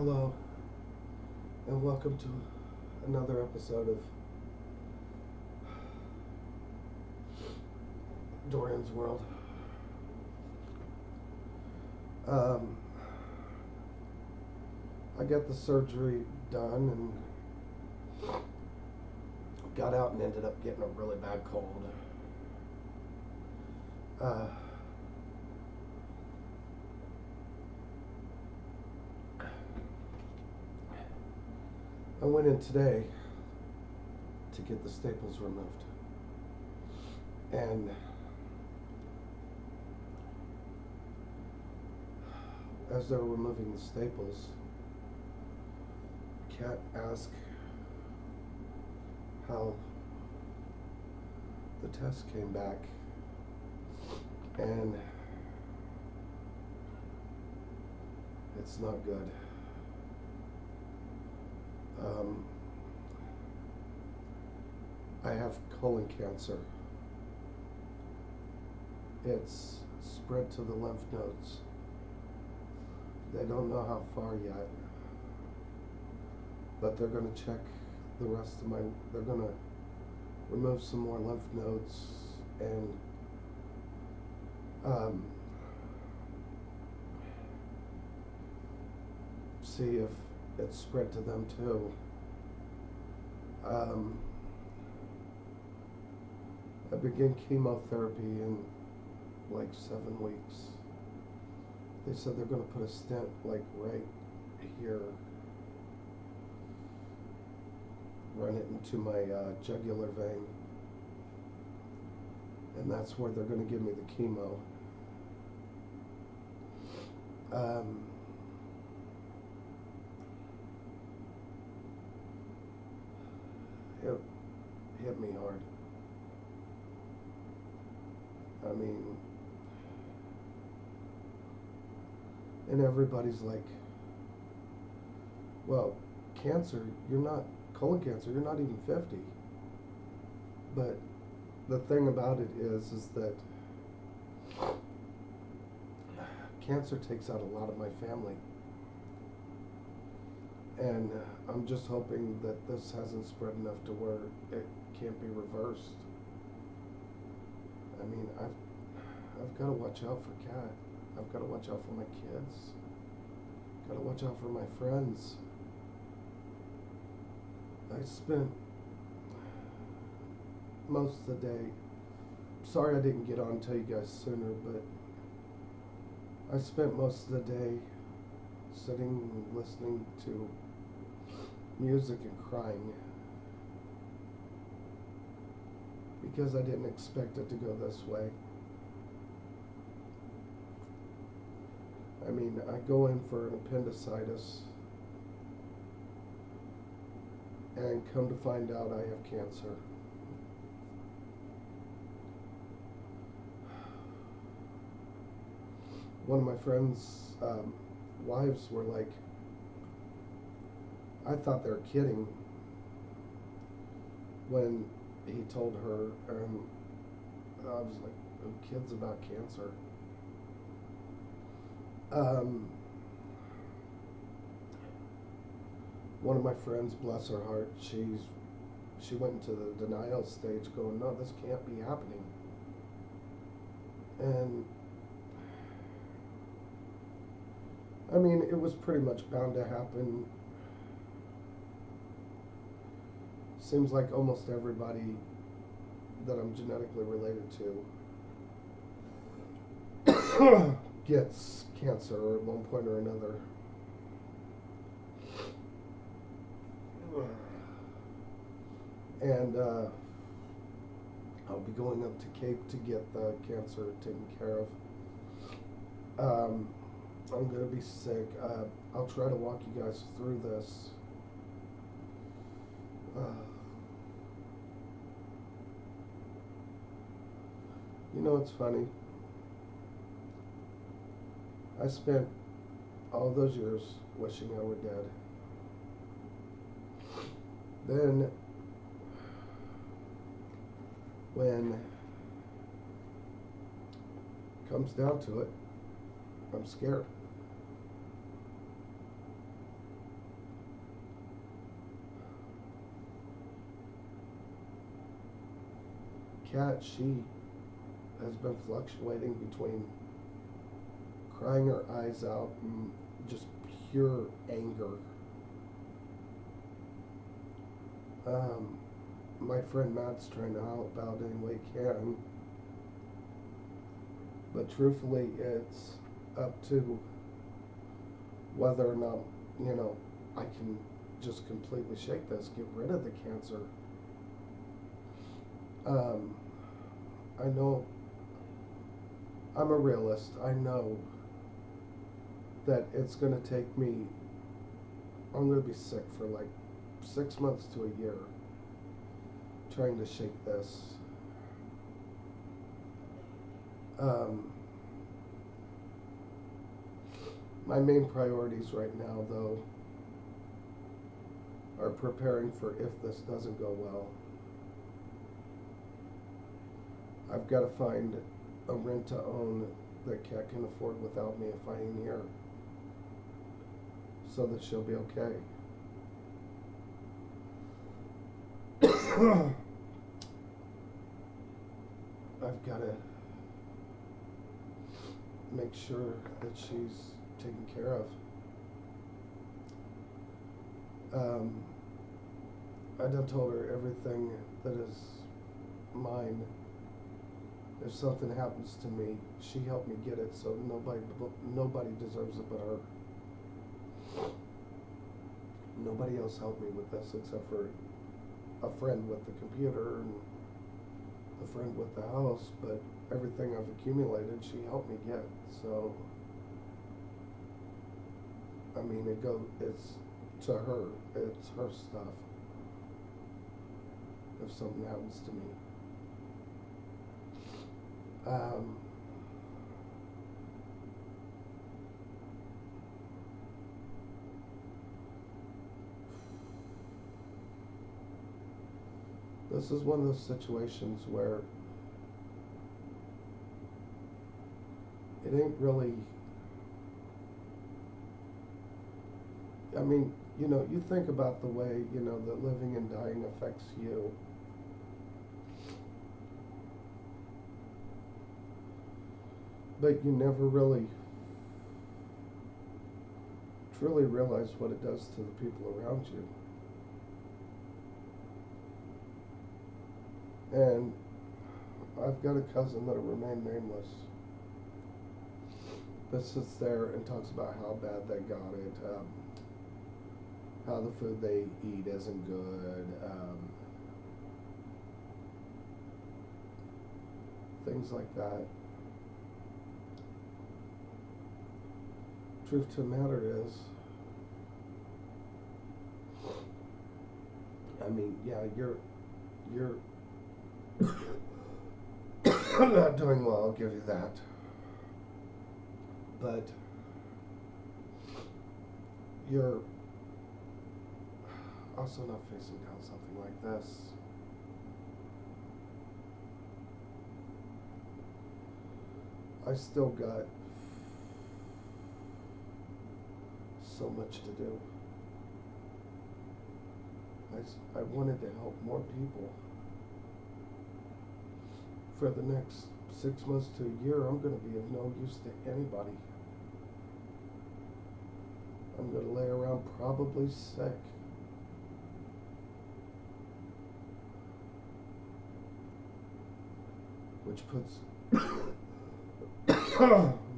Hello, and welcome to another episode of Dorian's World. Um, I got the surgery done and got out and ended up getting a really bad cold. Uh, I went in today to get the staples removed. And as they were removing the staples, Kat asked how the test came back, and it's not good. I have colon cancer. It's spread to the lymph nodes. They don't know how far yet, but they're going to check the rest of they're going to remove some more lymph nodes and see if it's spread to them too. I began chemotherapy in like 7 weeks. They said they're going to put a stent like right here, run it into my jugular vein, and that's where they're going to give me the chemo. It hit me hard. I mean, and everybody's like, well, cancer, colon cancer, you're not even 50. But the thing about it is that cancer takes out a lot of my family. And I'm just hoping that this hasn't spread enough to where it can't be reversed. I mean, I've got to watch out for Kat. I've got to watch out for my kids. Got to watch out for my friends. I spent most of the day, sorry I didn't get on and tell you guys sooner, but I spent most of the day sitting and listening to music and crying because I didn't expect it to go this way. I mean, I go in for an appendicitis and come to find out I have cancer. One of my friends' wives were like, I thought they were kidding when he told her, and I was like, who kids about cancer? One of my friends, bless her heart, she went into the denial stage going, no, this can't be happening. And I mean, it was pretty much bound to happen. Seems like almost everybody that I'm genetically related to gets cancer at one point or another. And I'll be going up to Cape to get the cancer taken care of. I'm going to be sick. I'll try to walk you guys through this. You know, it's funny. I spent all those years wishing I were dead. Then, when it comes down to it, I'm scared. cat, she has been fluctuating between crying her eyes out and just pure anger. My friend Matt's trying to help out any way he can, but truthfully, it's up to whether or not, I can just completely shake this, get rid of the cancer. I know I'm a realist. I know that it's going to take me, I'm going to be sick for like 6 months to a year trying to shake this. My main priorities right now, though, are preparing for if this doesn't go well. I've got to find a rent to own that Kat can afford without me if I ain't here, so that she'll be okay. I've got to make sure that she's taken care of. I done told her everything that is mine. If something happens to me, she helped me get it, so nobody deserves it but her. Nobody else helped me with this except for a friend with the computer and a friend with the house, but everything I've accumulated, she helped me get. So, I mean, it's to her, it's her stuff. If something happens to me. This is one of those situations where it ain't really, I mean, you think about the way, that living and dying affects you. But you never really truly realize what it does to the people around you. And I've got a cousin that'll remain nameless that sits there and talks about how bad they got it, how the food they eat isn't good, things like that. Truth to the matter is, I mean, yeah, you're not doing well, I'll give you that. But you're also not facing down something like this. I still got so much to do. I wanted to help more people. For the next 6 months to a year, I'm going to be of no use to anybody. I'm going to lay around probably sick. Which puts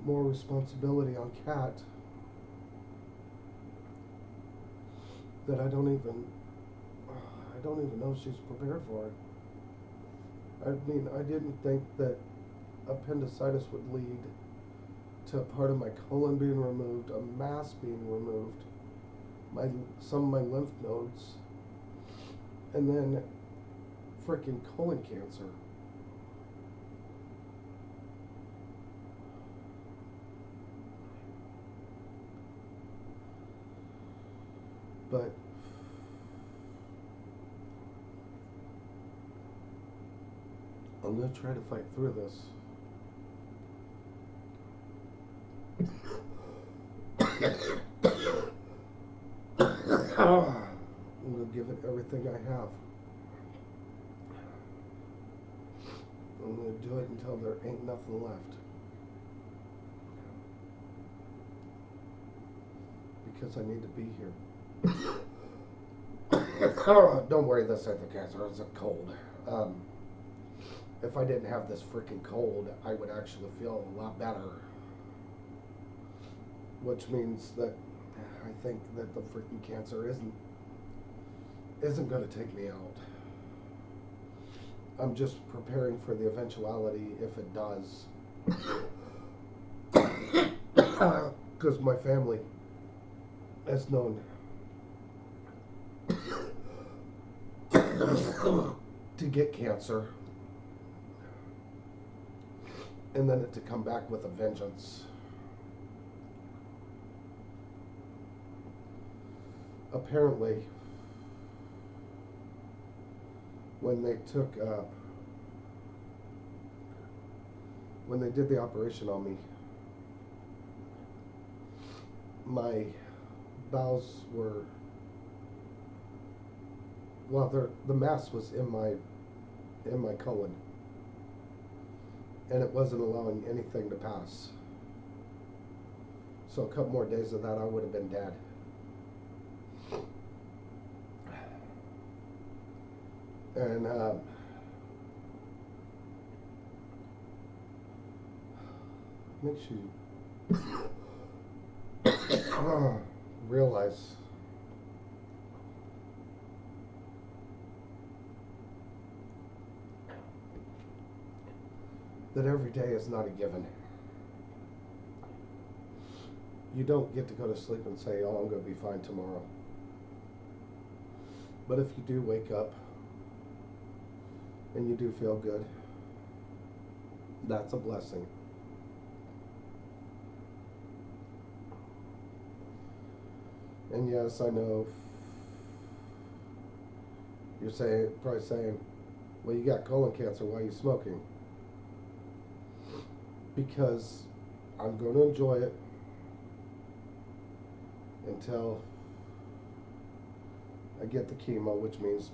more responsibility on Kat that I don't even know she's prepared for it. I mean, I didn't think that appendicitis would lead to a part of my colon being removed, a mass being removed, some of my lymph nodes, and then freaking colon cancer. But I'm going to try to fight through this. I'm going to give it everything I have. do it until there ain't nothing left. Because I need to be here. Don't worry, this ain't the cancer, it's a cold. If I didn't have this freaking cold, I would actually feel a lot better. Which means that I think that the freaking cancer isn't going to take me out. I'm just preparing for the eventuality if it does. Because my family is known to get cancer and then it to come back with a vengeance. Apparently, when they did the operation on me, my bowels were, well, the mass was in my colon, and it wasn't allowing anything to pass. So a couple more days of that, I would have been dead. And makes you realize that every day is not a given. You don't get to go to sleep and say, oh, I'm going to be fine tomorrow. But if you do wake up and you do feel good, that's a blessing. And yes, I know you're probably saying, well, you got colon cancer, why are you smoking? Because I'm going to enjoy it until I get the chemo, which means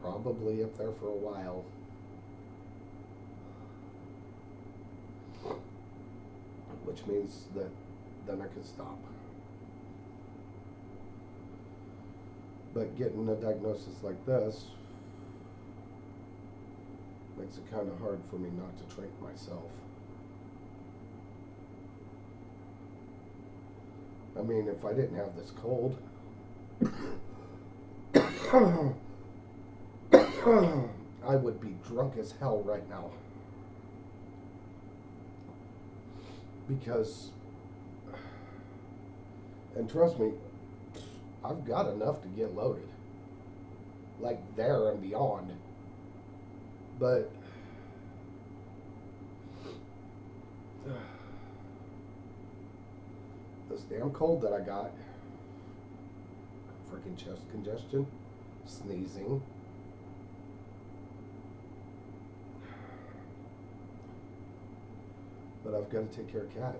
probably up there for a while. Which means that then I can stop. But getting a diagnosis like this makes it kind of hard for me not to drink myself. I mean, if I didn't have this cold, I would be drunk as hell right now. Because, and trust me, I've got enough to get loaded. Like there and beyond. But this damn cold that I got, freaking chest congestion, sneezing, but I've got to take care of Kat.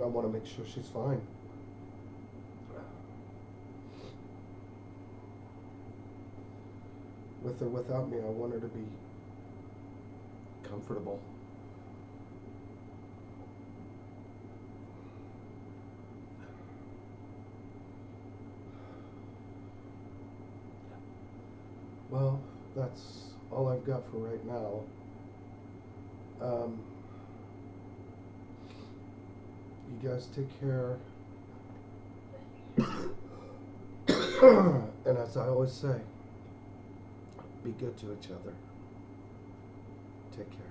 I want to make sure she's fine. With or without me, I want her to be comfortable. Well, that's all I've got for right now. You guys take care. And as I always say, be good to each other. Take care.